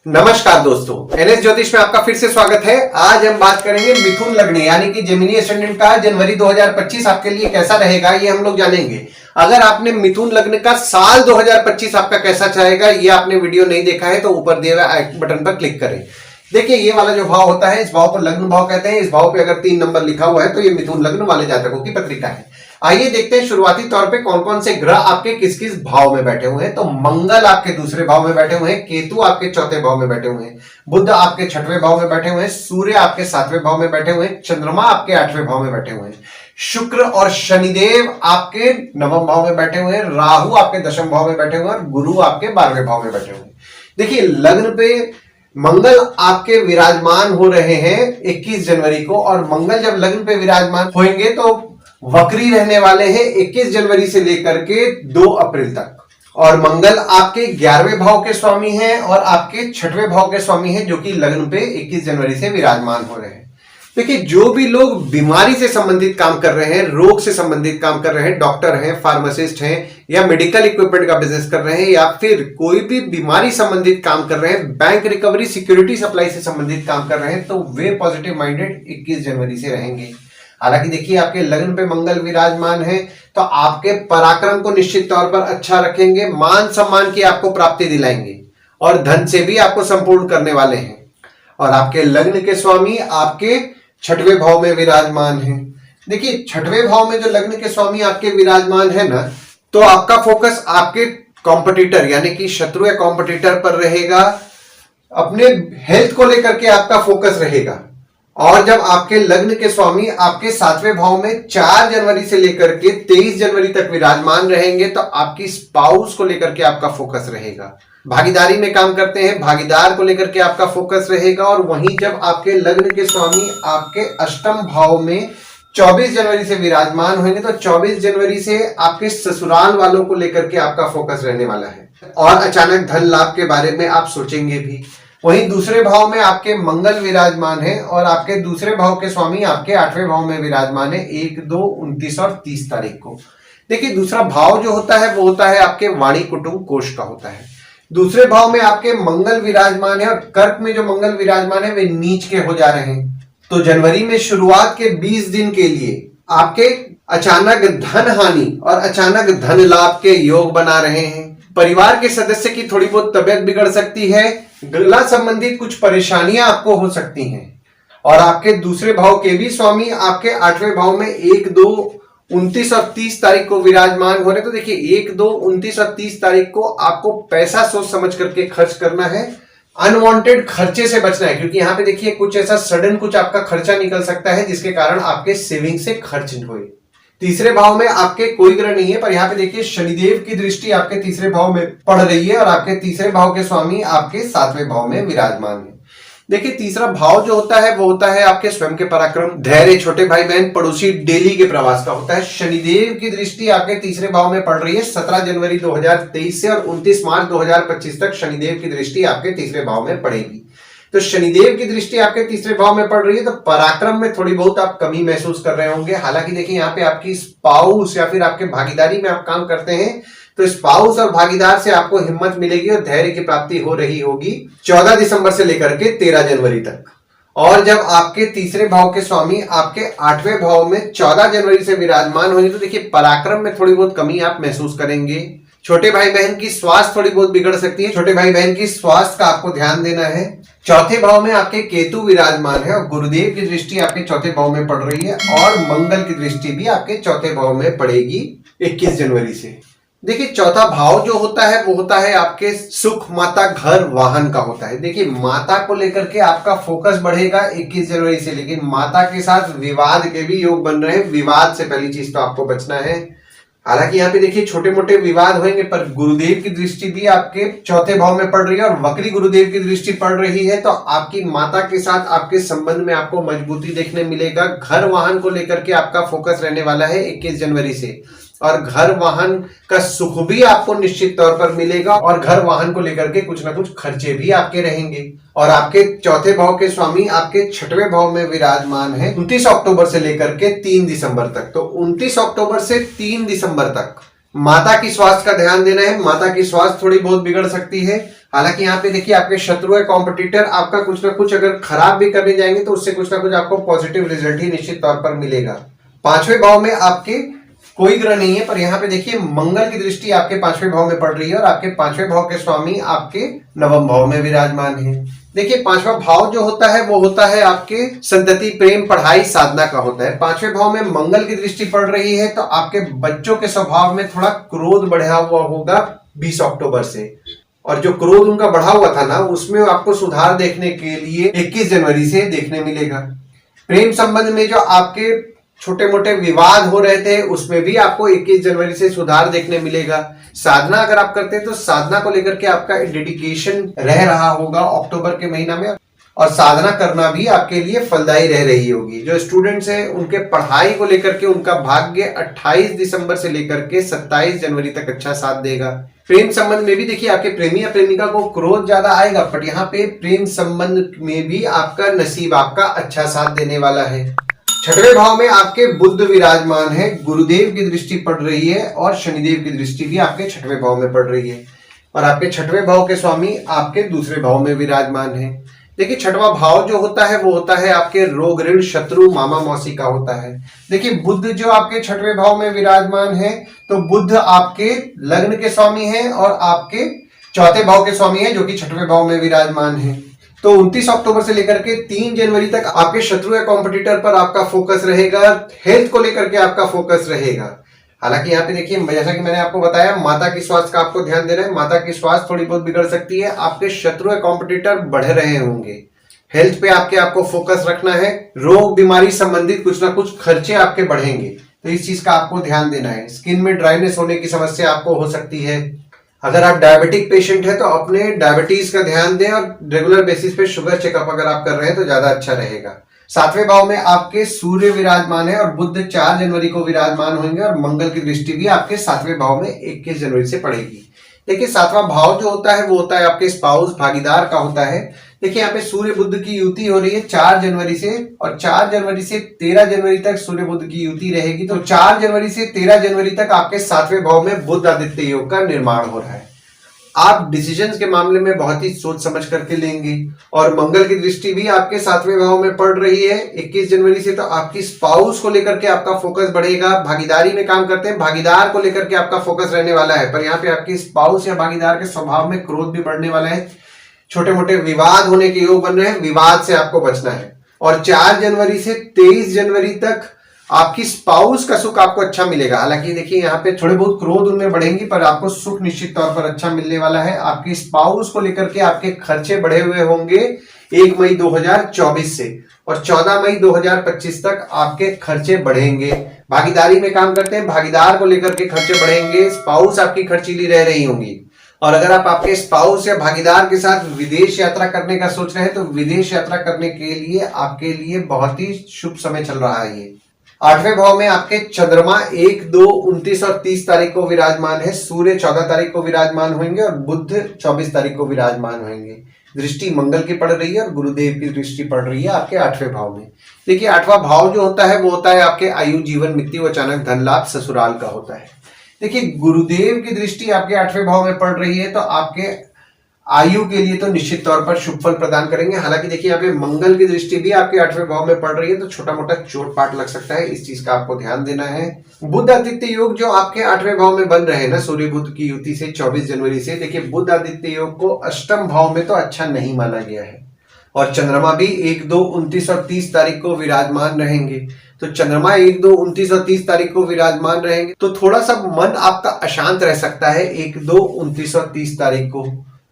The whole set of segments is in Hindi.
नमस्कार दोस्तों, एनएस ज्योतिष में आपका फिर से स्वागत है। आज हम बात करेंगे मिथुन लग्न यानी कि जेमिनी एसेंडेंट का जनवरी 2025 आपके लिए कैसा रहेगा, ये हम लोग जानेंगे। अगर आपने मिथुन लग्न का साल 2025 आपका कैसा जाएगा, ये आपने वीडियो नहीं देखा है तो ऊपर दिए हुए बटन पर क्लिक करें। देखिए, ये वाला जो भाव होता है, इस भाव को लग्न भाव कहते हैं। इस भाव पे अगर 3 नंबर लिखा हुआ है तो ये मिथुन लग्न वाले जातकों की पत्रिका है। आइए देखते हैं शुरुआती तौर पे कौन कौन से ग्रह आपके किस किस भाव में बैठे हुए हैं। तो मंगल आपके दूसरे भाव में बैठे हुए हैं, केतु आपके चौथे भाव में बैठे हुए हैं, बुध आपके छठवें भाव में बैठे हुए हैं, सूर्य आपके 7वें भाव में बैठे हुए हैं, चंद्रमा आपके 8वें भाव में बैठे हुए हैं, शुक्र और शनिदेव आपके 9वें भाव में बैठे हुए हैं, राहु आपके 10वें भाव में बैठे हुए हैं और गुरु आपके 12वें भाव में बैठे हुए हैं। देखिए, लग्न पे मंगल आपके विराजमान हो रहे हैं 21 जनवरी को, और मंगल जब लग्न पे विराजमान होंगे तो वक्री रहने वाले हैं 21 जनवरी से लेकर के 2 अप्रैल तक। और मंगल आपके 11वें भाव के स्वामी हैं और आपके 6वें भाव के स्वामी हैं, जो कि लग्न पे 21 जनवरी से विराजमान हो रहे हैं। देखिए, जो भी लोग बीमारी से संबंधित काम कर रहे हैं, रोग से संबंधित काम कर रहे हैं, डॉक्टर हैं, फार्मासिस्ट हैं, या मेडिकल इक्विपमेंट का बिजनेस कर रहे हैं, या फिर कोई भी बीमारी संबंधित काम कर रहे हैं, बैंक रिकवरी सिक्योरिटी सप्लाई से संबंधित काम कर रहे हैं, तो वे पॉजिटिव माइंडेड 21 जनवरी से रहेंगे। हालांकि देखिए, आपके लग्न पे मंगल विराजमान है तो आपके पराक्रम को निश्चित तौर पर अच्छा रखेंगे, मान सम्मान की आपको प्राप्ति दिलाएंगे और धन से भी आपको संपूर्ण करने वाले हैं। और आपके लग्न के स्वामी आपके 6वें भाव में विराजमान है। देखिए, 6वें भाव में जो लग्न के स्वामी आपके विराजमान है ना, तो आपका फोकस आपके कॉम्पिटिटर यानी कि शत्रु या कॉम्पिटिटर पर रहेगा। अपने हेल्थ को लेकर के आपका फोकस रहेगा। और जब आपके लग्न के स्वामी आपके 7वें भाव में 4 जनवरी से लेकर के 23 जनवरी तक विराजमान रहेंगे, तो आपकी स्पाउस को लेकर के आपका फोकस रहेगा। भागीदारी में काम करते हैं, भागीदार को लेकर के आपका फोकस रहेगा। और वहीं जब आपके लग्न के स्वामी आपके 8वें भाव में 24 जनवरी से विराजमान होंगे, तो 24 जनवरी से आपके ससुराल वालों को लेकर के आपका फोकस रहने वाला है और अचानक धन लाभ के बारे में आप सोचेंगे भी। वहीं दूसरे भाव में आपके मंगल विराजमान है और आपके दूसरे भाव के स्वामी आपके 8वें भाव में विराजमान है 1, 2, 29 और 30 तारीख को। देखिए, दूसरा भाव जो होता है वो होता है आपके वाणी कुटुंब कोष का होता है। दूसरे भाव में आपके मंगल विराजमान है और कर्क में जो मंगल विराजमान है वे नीच के हो जा रहे हैं। तो जनवरी में शुरुआत के 20 दिन के लिए आपके अचानक धन हानि और अचानक धन लाभ के योग बना रहे हैं। परिवार के सदस्य की थोड़ी बहुत तबियत बिगड़ सकती है, गला संबंधित कुछ परेशानियां आपको हो सकती हैं। और आपके दूसरे भाव के भी स्वामी आपके 8वें भाव में 1, 2, 29 और 30 तारीख को विराजमान हो रहे। तो देखिए, 1, 2, 29 और 30 तारीख को आपको पैसा सोच समझ करके खर्च करना है, अनवांटेड खर्चे से बचना है, क्योंकि यहाँ पे देखिए कुछ ऐसा सडन कुछ आपका खर्चा निकल सकता है जिसके कारण आपके सेविंग से खर्च हुए। तीसरे भाव में आपके कोई ग्रह नहीं है, पर यहाँ पे देखिए शनिदेव की दृष्टि आपके तीसरे भाव में पड़ रही है और आपके तीसरे भाव के स्वामी आपके 7वें भाव में विराजमान है। देखिए, तीसरा भाव जो होता है वो होता है आपके स्वयं के पराक्रम, धैर्य, छोटे भाई बहन, पड़ोसी, डेली के प्रवास का होता है। शनिदेव की दृष्टि आपके तीसरे भाव में पड़ रही है 17 जनवरी 2023 से, और 29 मार्च 2025 तक शनिदेव की दृष्टि आपके तीसरे भाव में पड़ेगी। तो शनिदेव की दृष्टि आपके तीसरे भाव में पड़ रही है, तो पराक्रम में थोड़ी बहुत आप कमी महसूस कर रहे होंगे। हालांकि देखिए, यहाँ पे आपकी स्पाउस या फिर आपके भागीदारी में आप काम करते हैं, तो स्पाउस और भागीदार से आपको हिम्मत मिलेगी और धैर्य की प्राप्ति हो रही होगी 14 दिसंबर से लेकर के 13 जनवरी तक। और जब आपके तीसरे भाव के स्वामी आपके 8वें भाव में 14 जनवरी से विराजमान होंगे, तो देखिए पराक्रम में थोड़ी बहुत कमी आप महसूस करेंगे। छोटे भाई बहन की स्वास्थ्य थोड़ी बहुत बिगड़ सकती है, छोटे भाई बहन की स्वास्थ्य का आपको ध्यान देना है। चौथे भाव में आपके केतु विराजमान है और गुरुदेव की दृष्टि आपके चौथे भाव में पड़ रही है, और मंगल की दृष्टि भी आपके चौथे भाव में पड़ेगी 21 जनवरी से। देखिए, चौथा भाव जो होता है वो होता है आपके सुख, माता, घर, वाहन का होता है। देखिए, माता को लेकर के आपका फोकस बढ़ेगा 21 जनवरी से, लेकिन माता के साथ विवाद के भी योग बन रहे हैं। विवाद से पहली चीज तो आपको बचना है। हालांकि यहाँ पे देखिए छोटे मोटे विवाद होंगे, पर गुरुदेव की दृष्टि भी आपके चौथे भाव में पड़ रही है और वक्री गुरुदेव की दृष्टि पड़ रही है, तो आपकी माता के साथ आपके संबंध में आपको मजबूती देखने मिलेगा। घर वाहन को लेकर के आपका फोकस रहने वाला है 21 जनवरी से, और घर वाहन का सुख भी आपको निश्चित तौर पर मिलेगा, और घर वाहन को लेकर के कुछ ना कुछ खर्चे भी आपके रहेंगे। और आपके चौथे भाव के स्वामी आपके 6वें भाव में विराजमान है 29 अक्टूबर से लेकर के 3 दिसंबर तक। तो 29 अक्टूबर से 3 दिसंबर तक माता की स्वास्थ्य का ध्यान देना है। माता की स्वास्थ्य थोड़ी बहुत बिगड़ सकती है, हालांकि यहाँ पे देखिए आपके शत्रु है कॉम्पिटिटर आपका कुछ ना कुछ अगर खराब भी करने जाएंगे तो उससे कुछ ना कुछ आपको पॉजिटिव रिजल्ट ही निश्चित तौर पर मिलेगा। पांचवें भाव में आपके कोई ग्रह नहीं है, पर यहाँ पे देखिए मंगल की दृष्टि आपके पांचवें भाव में पड़ रही है और आपके पांचवें भाव के स्वामी आपके नवम भाव में विराजमान है। देखिए पांचवा भाव जो होता है वो होता है आपके संतति, प्रेम, पढ़ाई, साधना का होता है। पांचवें भाव में मंगल की दृष्टि पड़ रही है तो आपके बच्चों के स्वभाव में थोड़ा क्रोध बढ़ा हुआ होगा 20 अक्टूबर से, और जो क्रोध उनका बढ़ा हुआ था ना उसमें आपको सुधार देखने के लिए 21 जनवरी से देखने मिलेगा। प्रेम संबंध में जो आपके छोटे मोटे विवाद हो रहे थे उसमें भी आपको 21 जनवरी से सुधार देखने मिलेगा। साधना अगर आप करते हैं तो साधना को लेकर के आपका डेडिकेशन रह रहा होगा अक्टूबर के महीना में, और साधना करना भी आपके लिए फलदायी रह रही होगी। जो स्टूडेंट्स हैं उनके पढ़ाई को लेकर के उनका भाग्य 28 दिसंबर से लेकर के 27 जनवरी तक अच्छा साथ देगा। प्रेम संबंध में भी देखिए आपके प्रेमी या प्रेमिका को क्रोध ज्यादा आएगा, बट यहाँ पे प्रेम संबंध में भी आपका नसीब आपका अच्छा साथ देने वाला है। छठवें भाव में आपके बुध विराजमान है, गुरुदेव की दृष्टि पड़ रही है और शनिदेव की दृष्टि भी आपके छठवें भाव में पड़ रही है, और आपके छठवें भाव के स्वामी आपके दूसरे भाव में विराजमान है। देखिए छठवां भाव जो होता है वो होता है आपके रोग, ऋण, शत्रु, मामा मौसी का होता है। देखिए बुध जो आपके छठवें भाव में विराजमान है तो बुध आपके लग्न के स्वामी है और आपके चौथे भाव के स्वामी है जो कि छठवें भाव में विराजमान है। तो 29 अक्टूबर से लेकर के 3 जनवरी तक आपके शत्रु या कॉम्पिटिटर पर आपका फोकस रहेगा, हेल्थ को लेकर के आपका फोकस रहेगा। हालांकि यहाँ पे देखिए जैसा कि मैंने आपको बताया माता की स्वास्थ्य का आपको ध्यान देना है, माता की स्वास्थ्य थोड़ी बहुत बिगड़ सकती है, आपके शत्रु या कॉम्पिटिटर बढ़ रहे होंगे, हेल्थ पे आपको फोकस रखना है। रोग बीमारी संबंधित कुछ ना कुछ खर्चे आपके बढ़ेंगे तो इस चीज का आपको ध्यान देना है। स्किन में ड्राइनेस होने की समस्या आपको हो सकती है। अगर आप डायबिटिक पेशेंट है तो अपने डायबिटीज का ध्यान दें और रेगुलर बेसिस पे शुगर चेकअप अगर आप कर रहे हैं तो ज्यादा अच्छा रहेगा। सातवें भाव में आपके सूर्य विराजमान है और बुध 4 जनवरी को विराजमान होंगे और मंगल की दृष्टि भी आपके सातवें भाव में 21 जनवरी से पड़ेगी। देखिए सातवां भाव जो होता है वो होता है आपके स्पाउस, भागीदार का होता है। देखिए यहाँ पे सूर्य बुध की युति हो रही है 4 जनवरी से, और 4 जनवरी से 13 जनवरी तक सूर्य बुध की युति रहेगी। तो 4 जनवरी से 13 जनवरी तक आपके सातवें भाव में बुध आदित्य योग का निर्माण हो रहा है। आप डिसीजंस के मामले में बहुत ही सोच समझ करके लेंगे, और मंगल की दृष्टि भी आपके सातवें भाव में पड़ रही है 21 जनवरी से। तो आपकी स्पाउस को लेकर के आपका फोकस बढ़ेगा। भागीदारी में काम करते हैं, भागीदार को लेकर के आपका फोकस रहने वाला है, पर यहाँ पे आपकी स्पाउस या भागीदार के स्वभाव में क्रोध भी बढ़ने वाला है। छोटे मोटे विवाद होने के योग बन रहे हैं, विवाद से आपको बचना है। और 4 जनवरी से 23 जनवरी तक आपकी स्पाउस का सुख आपको अच्छा मिलेगा। हालांकि देखिए यहाँ पे थोड़े बहुत क्रोध उनमें बढ़ेंगी, पर आपको सुख निश्चित तौर पर अच्छा मिलने वाला है। आपकी स्पाउस को लेकर के आपके खर्चे बढ़े हुए होंगे 1 मई 2024 से, और 14 मई 2025 तक आपके खर्चे बढ़ेंगे। भागीदारी में काम करते हैं, भागीदार को लेकर के खर्चे बढ़ेंगे। स्पाउस आपकी खर्चीली रह रही होंगी, और अगर आप आपके स्पाउस या भागीदार के साथ विदेश यात्रा करने का सोच रहे हैं तो विदेश यात्रा करने के लिए आपके लिए बहुत ही शुभ समय चल रहा है। ये 8वें भाव में आपके चंद्रमा 1, 2, 29 और 30 तारीख को विराजमान है। सूर्य 14 तारीख को विराजमान होंगे और बुध 24 तारीख को विराजमान होंगे। दृष्टि मंगल की पड़ रही है और गुरुदेव की दृष्टि पड़ रही है आपके 8वें भाव में। देखिए 8वां भाव जो होता है वो होता है आपके आयु, जीवन, मृत्यु, अचानक धन लाभ, ससुराल का होता है। देखिए गुरुदेव की दृष्टि आपके 8वें भाव में पड़ रही है तो आपके आयु के लिए तो निश्चित तौर पर शुभ फल प्रदान करेंगे। हालांकि देखिए यहाँ पे मंगल की दृष्टि भी आपके 8वें भाव में पड़ रही है तो छोटा मोटा चोट पाट लग सकता है, इस चीज का आपको ध्यान देना है। बुध आदित्य योग जो आपके 8वें भाव में बन रहे हैं ना सूर्य बुध की युति से 24 जनवरी से, देखिए बुध आदित्य योग को अष्टम भाव में तो अच्छा नहीं माना गया है, और चंद्रमा भी 1, 2, 29 और 30 तारीख को विराजमान रहेंगे। तो चंद्रमा 1, 2, 29 और 30 तारीख को विराजमान रहेंगे तो थोड़ा सा मन आपका अशांत रह सकता है 1, 2, 29 और 30 तारीख को।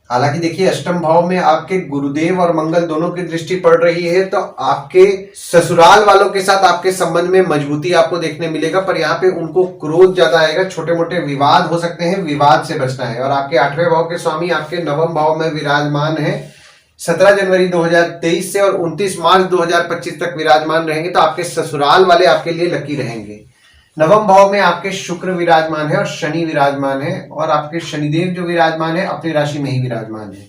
हालांकि देखिए अष्टम भाव में आपके गुरुदेव और मंगल दोनों की दृष्टि पड़ रही है तो आपके ससुराल वालों के साथ आपके संबंध में मजबूती आपको देखने मिलेगा, पर यहाँ पे उनको क्रोध ज्यादा आएगा, छोटे मोटे विवाद हो सकते हैं, विवाद से बचना है। और आपके 8वें भाव के स्वामी आपके नवम भाव में विराजमान है 17 जनवरी 2023 से, और 29 मार्च 2025 तक विराजमान रहेंगे। तो आपके ससुराल वाले आपके लिए लकी रहेंगे। नवम भाव में आपके शुक्र विराजमान है और शनि विराजमान है, और आपके शनिदेव जो विराजमान है अपनी राशि में ही विराजमान है।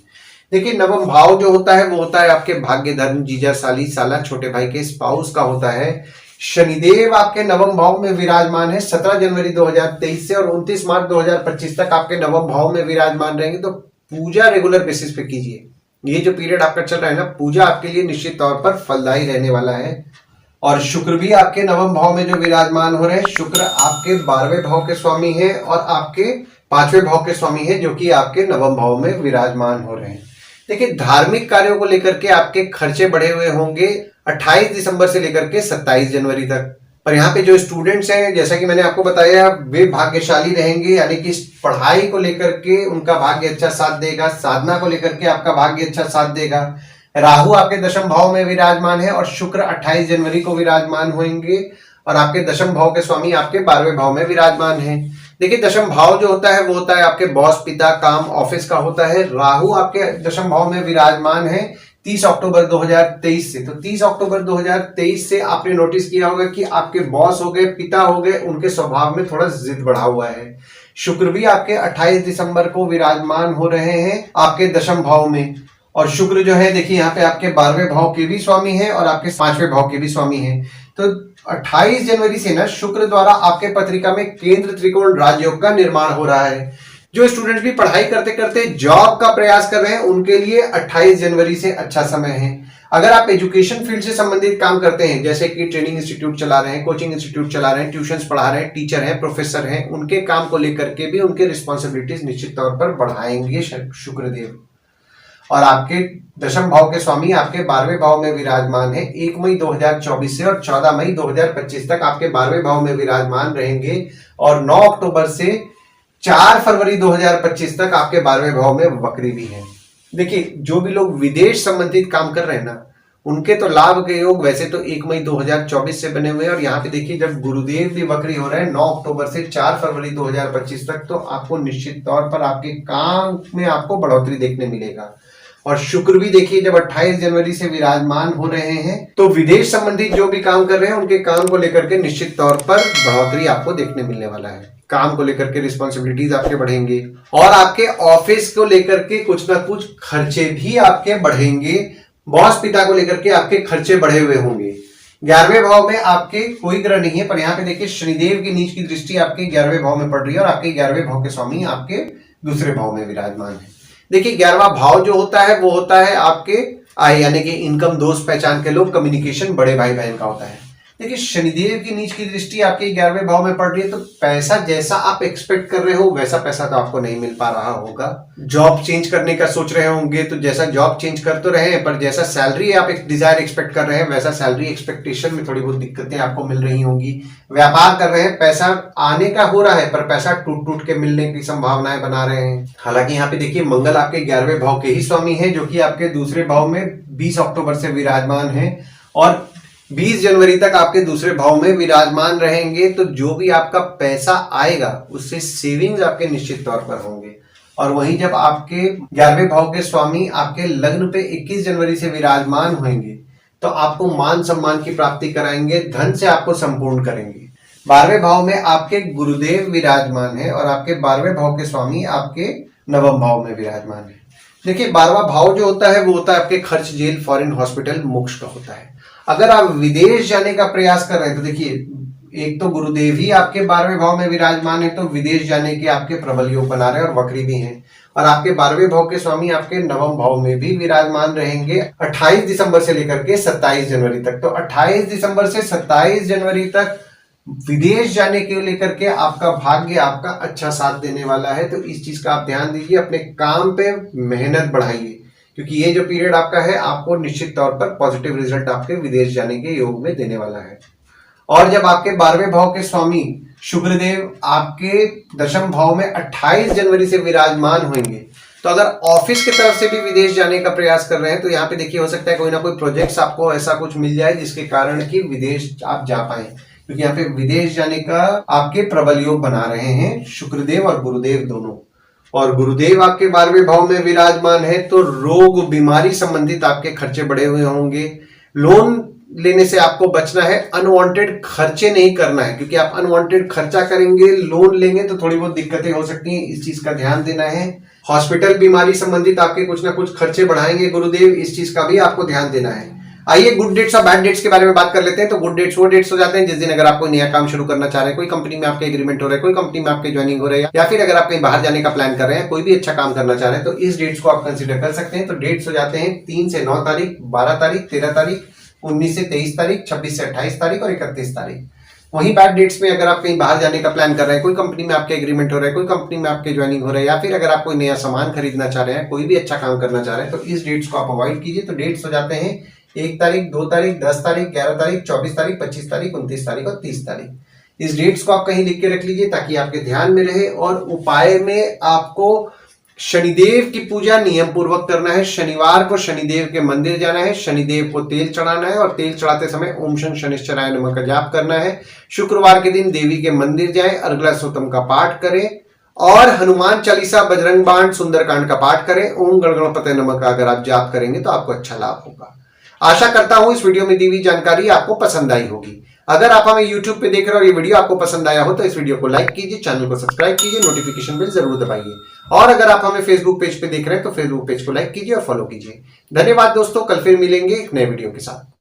देखिए नवम भाव जो होता है वो होता है आपके भाग्य, धर्म, जीजा, साली, साला, छोटे भाई के स्पाउस का होता है। शनिदेव आपके नवम भाव में विराजमान है 17 जनवरी 2023 से, और 29 मार्च 2025 तक आपके नवम भाव में विराजमान रहेंगे। तो पूजा रेगुलर बेसिस पे कीजिए। ये जो पीरियड आपका चल रहा है ना, पूजा आपके लिए निश्चित तौर पर फलदायी रहने वाला है। और शुक्र भी आपके नवम भाव में जो विराजमान हो रहे हैं, शुक्र आपके 12वें भाव के स्वामी है और आपके 5वें भाव के स्वामी है, जो कि आपके नवम भाव में विराजमान हो रहे हैं। देखिए, धार्मिक कार्यों को लेकर के आपके खर्चे बढ़े हुए होंगे 28 दिसंबर से लेकर के 27 जनवरी तक। पर यहाँ पे जो स्टूडेंट्स हैं, जैसा कि मैंने आपको बताया, वे भाग्यशाली रहेंगे, यानी कि पढ़ाई को लेकर के उनका भाग्य अच्छा साथ देगा, साधना को लेकर के आपका भाग्य अच्छा साथ देगा। राहु आपके दशम भाव में विराजमान है और शुक्र 28 जनवरी को विराजमान होंगे और आपके दशम भाव के स्वामी आपके 12वें भाव में विराजमान है। देखिए, दशम भाव जो होता है वो होता है आपके बॉस, पिता, काम, ऑफिस का होता है। राहु आपके दशम भाव में विराजमान है 30 अक्टूबर 2023 से। तो 30 अक्टूबर 2023 से आपने नोटिस किया होगा कि आपके बॉस हो गए, पिता हो गए, उनके स्वभाव में थोड़ा जिद बढ़ा हुआ है। शुक्र भी आपके 28 दिसंबर को विराजमान हो रहे हैं आपके दशम भाव में। और शुक्र जो है, देखिए यहाँ पे आपके 12वें भाव के भी स्वामी है और आपके 5वें भाव के भी स्वामी है। तो 28 जनवरी से ना शुक्र द्वारा आपके पत्रिका में केंद्र त्रिकोण राजयोग का निर्माण हो रहा है। जो स्टूडेंट्स भी पढ़ाई करते करते जॉब का प्रयास कर रहे हैं, उनके लिए 28 जनवरी से अच्छा समय है। अगर आप एजुकेशन फील्ड से संबंधित काम करते हैं, जैसे कि ट्रेनिंग इंस्टीट्यूट चला रहे हैं, कोचिंग इंस्टीट्यूट चला रहे हैं, ट्यूशंस पढ़ा रहे हैं, टीचर हैं, प्रोफेसर हैं, उनके काम को लेकर के भी उनके रिस्पॉन्सिबिलिटीज निश्चित तौर पर बढ़ाएंगे शुक्रदेव। और आपके दशम भाव के स्वामी आपके 12वें भाव में विराजमान है 1 मई 2024 से और 14 मई 2025 तक आपके 12वें भाव में विराजमान रहेंगे। और 9 अक्टूबर से 4 फरवरी 2025 तक आपके 12वें भाव में वक्री भी है। देखिए, जो भी लोग विदेश संबंधित काम कर रहे हैं ना, उनके तो लाभ के योग वैसे तो 1 मई 2024 से बने हुए हैं। और यहाँ पे देखिए, जब गुरुदेव भी वक्री हो रहे हैं 9 अक्टूबर से 4 फरवरी 2025 तक, तो आपको निश्चित तौर पर आपके काम में आपको बढ़ोतरी देखने मिलेगा। और शुक्र भी देखिए, जब 28 जनवरी से विराजमान हो रहे हैं, तो विदेश संबंधित जो भी काम कर रहे हैं उनके काम को लेकर के निश्चित तौर पर बढ़ोतरी आपको देखने मिलने वाला है। काम को लेकर के रिस्पॉन्सिबिलिटीज आपके बढ़ेंगे और आपके ऑफिस को लेकर के कुछ ना कुछ खर्चे भी आपके बढ़ेंगे। बॉस, पिता को लेकर के आपके खर्चे बढ़े हुए होंगे। 11वें भाव में आपके कोई ग्रह नहीं है, पर यहाँ पे देखिए शनिदेव की नीच की दृष्टि आपके 11वें भाव में पड़ रही है और आपके 11वें भाव के स्वामी आपके दूसरे भाव में विराजमान है। देखिए, 11वां भाव जो होता है वो होता है आपके आय, यानी कि इनकम, दोस्त, पहचान के लोग, कम्युनिकेशन, बड़े भाई बहन का होता है। देखिए, शनिदेव की नीच की दृष्टि आपके 11वें भाव में पड़ रही है, तो पैसा जैसा आप एक्सपेक्ट कर रहे हो वैसा पैसा तो आपको नहीं मिल पा रहा होगा। जॉब चेंज करने का सोच रहे होंगे, तो जैसा जॉब चेंज कर तो रहे हैं, पर जैसा सैलरी आप डिजायर एक्सपेक्ट कर रहे हैं, वैसा सैलरी एक्सपेक्टेशन में थोड़ी बहुत दिक्कतें आपको मिल रही होंगी। व्यापार कर रहे हैं, पैसा आने का हो रहा है, पर पैसा टूट टूट के मिलने की संभावनाएं बना रहे हैं। हालांकि यहाँ पे देखिए, मंगल आपके 11वें भाव के ही स्वामी है, जो कि आपके दूसरे भाव में 20 अक्टूबर से विराजमान है और 20 जनवरी तक आपके दूसरे भाव में विराजमान रहेंगे। तो जो भी आपका पैसा आएगा उससे सेविंग्स आपके निश्चित तौर पर होंगे। और वहीं जब आपके 11वें भाव के स्वामी आपके लग्न पे 21 जनवरी से विराजमान होंगे, तो आपको मान सम्मान की प्राप्ति कराएंगे, धन से आपको संपूर्ण करेंगे। 12वें भाव में आपके गुरुदेव विराजमान है और आपके 12वें भाव के स्वामी आपके नवम भाव में विराजमान है। देखिए, 12वां भाव जो होता है वो होता है आपके खर्च, जेल, फॉरेन, हॉस्पिटल, मोक्ष का होता है। अगर आप विदेश जाने का प्रयास कर रहे हैं, तो देखिए, एक तो गुरुदेव ही आपके 12वें भाव में विराजमान है, तो विदेश जाने के आपके प्रबल योग बना रहे हैं और वक्री भी हैं। और आपके 12वें भाव के स्वामी आपके नवम भाव में भी विराजमान रहेंगे 28 दिसंबर से लेकर के 27 जनवरी तक। तो 28 दिसंबर से 27 जनवरी तक विदेश जाने के लेकर के आपका भाग्य आपका अच्छा साथ देने वाला है। तो इस चीज का आप ध्यान दीजिए, अपने काम पे मेहनत बढ़ाइए, क्योंकि ये जो पीरियड आपका है आपको निश्चित तौर पर पॉजिटिव रिजल्ट आपके विदेश जाने के योग में देने वाला है। और जब आपके 12वें भाव के स्वामी शुक्रदेव आपके दशम भाव में 28 जनवरी से विराजमान होंगे, तो अगर ऑफिस की तरफ से भी विदेश जाने का प्रयास कर रहे हैं, तो यहाँ पे देखिए, हो सकता है कोई ना कोई प्रोजेक्ट्स आपको ऐसा कुछ मिल जाए जिसके कारण कि विदेश आप जा पाए, क्योंकि यहाँ पे विदेश जाने का आपके प्रबल योग बना रहे हैं शुक्रदेव और गुरुदेव दोनों। और गुरुदेव आपके 12वें भाव में विराजमान है, तो रोग, बीमारी संबंधित आपके खर्चे बढ़े हुए होंगे। लोन लेने से आपको बचना है, अनवांटेड खर्चे नहीं करना है, क्योंकि आप अनवांटेड खर्चा करेंगे, लोन लेंगे तो थोड़ी बहुत दिक्कतें हो सकती हैं, इस चीज का ध्यान देना है। हॉस्पिटल, बीमारी संबंधित आपके कुछ ना कुछ खर्चे बढ़ाएंगे गुरुदेव, इस चीज का भी आपको ध्यान देना है। आइए गुड डेट्स और बैड डेट्स के बारे में बात कर लेते हैं। तो गुड डेट्स वो डेट्स हो जाते हैं जिस दिन अगर आप कोई नया काम शुरू करना चाह रहे हैं, कोई कंपनी में आपके एग्रीमेंट हो रहा है, कोई कंपनी में आपके ज्वाइनिंग हो रही है, या फिर अगर आप कहीं बाहर जाने का प्लान कर रहे हैं, कोई भी अच्छा काम करना चाह रहे हैं, तो इस डेट्स को आप कंसिडर कर सकते हैं। तो डेट्स हो जाते हैं 3 से 9 तारीख, 12 तारीख, 13 तारीख, 19 से 23 तारीख, 26 से 28 तारीख और 31 तारीख। वहीं बैड डेट्स में अगर आप कहीं बाहर जाने का प्लान कर रहे हैं, कोई कंपनी में आपके एग्रीमेंट हो रहा है, कोई कंपनी में आपके ज्वाइनिंग हो रहा है, या फिर अगर आप कोई नया सामान खरीदना चाह रहे हैं, कोई भी अच्छा काम करना चाह रहे हैं, तो इस डेट्स को आप अवॉइड कीजिए। तो डेट्स हो जाते हैं 1 तारीख, 2 तारीख, 10 तारीख, 11 तारीख, 24 तारीख, 25 तारीख, 29 तारीख और 30 तारीख। इस डेट्स को आप कहीं लिख के रख लीजिए ताकि आपके ध्यान में रहे। और उपाय में आपको शनिदेव की पूजा नियम पूर्वक करना है। शनिवार को शनिदेव के मंदिर जाना है, शनिदेव को तेल चढ़ाना है और तेल चढ़ाते समय ओम शं शनिश्चराय नमः का जाप करना है। शुक्रवार के दिन देवी के मंदिर जाएं, अर्गला स्तोत्रम का पाठ करें और हनुमान चालीसा, बजरंग बाण, सुंदरकांड का पाठ करें। ओम गणगणपते नमः का अगर आप जाप करेंगे तो आपको अच्छा लाभ होगा। आशा करता हूं इस वीडियो में दी हुई जानकारी आपको पसंद आई होगी। अगर आप हमें YouTube पे देख रहे हो और ये वीडियो आपको पसंद आया हो तो इस वीडियो को लाइक कीजिए, चैनल को सब्सक्राइब कीजिए, नोटिफिकेशन बेल जरूर दबाइए। और अगर आप हमें Facebook पेज पे देख रहे हैं तो Facebook पेज को लाइक कीजिए और फॉलो कीजिए। धन्यवाद दोस्तों, कल फिर मिलेंगे एक नए वीडियो के साथ।